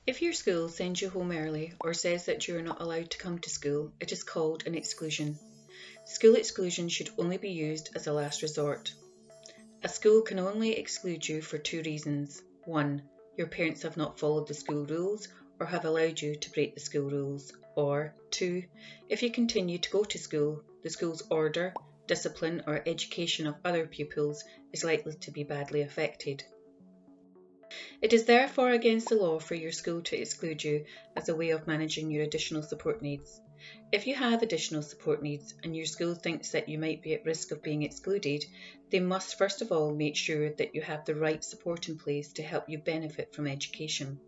If your school sends you home early or says that you are not allowed to come to school, it is called an exclusion. School exclusion should only be used as a last resort. A school can only exclude you for two reasons. 1. Your parents have not followed the school rules or have allowed you to break the school rules. Or 2. If you continue to go to school, the school's order, discipline or education of other pupils is likely to be badly affected. It is therefore against the law for your school to exclude you as a way of managing your additional support needs. If you have additional support needs and your school thinks that you might be at risk of being excluded, they must first of all make sure that you have the right support in place to help you benefit from education.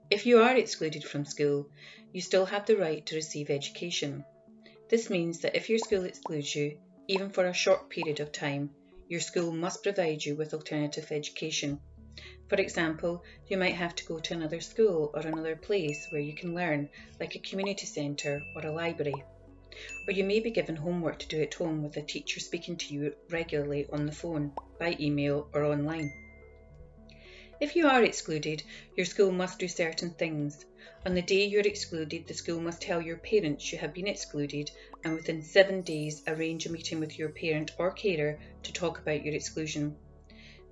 If you are excluded from school, you still have the right to receive education. This means that if your school excludes you, even for a short period of time, your school must provide you with alternative education. For example, you might have to go to another school or another place where you can learn, like a community centre or a library. Or you may be given homework to do at home with a teacher speaking to you regularly on the phone, by email or online. If you are excluded, your school must do certain things. On the day you're excluded, the school must tell your parents you have been excluded and within 7 days arrange a meeting with your parent or carer to talk about your exclusion.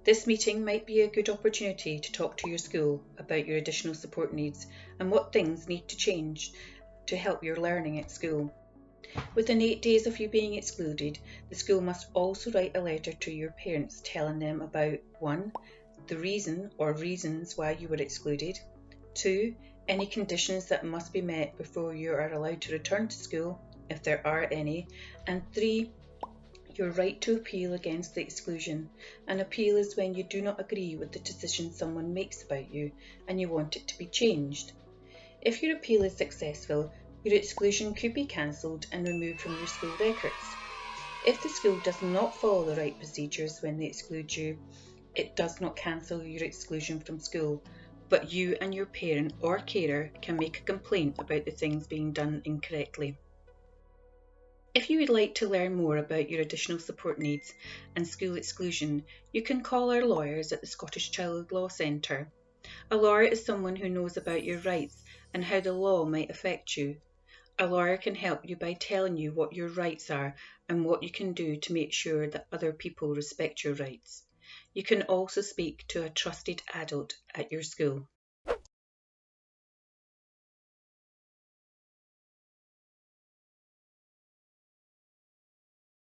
This meeting might be a good opportunity to talk to your school about your additional support needs and what things need to change to help your learning at school. Within 8 days of you being excluded, the school must also write a letter to your parents telling them about 1. The reason or reasons why you were excluded, 2. Any conditions that must be met before you are allowed to return to school, if there are any, and 3. Your right to appeal against the exclusion. An appeal is when you do not agree with the decision someone makes about you and you want it to be changed. If your appeal is successful, your exclusion could be cancelled and removed from your school records. If the school does not follow the right procedures when they exclude you, it does not cancel your exclusion from school, but you and your parent or carer can make a complaint about the things being done incorrectly. If you would like to learn more about your additional support needs and school exclusion, you can call our lawyers at the Scottish Child Law Centre. A lawyer is someone who knows about your rights and how the law might affect you. A lawyer can help you by telling you what your rights are and what you can do to make sure that other people respect your rights. You can also speak to a trusted adult at your school.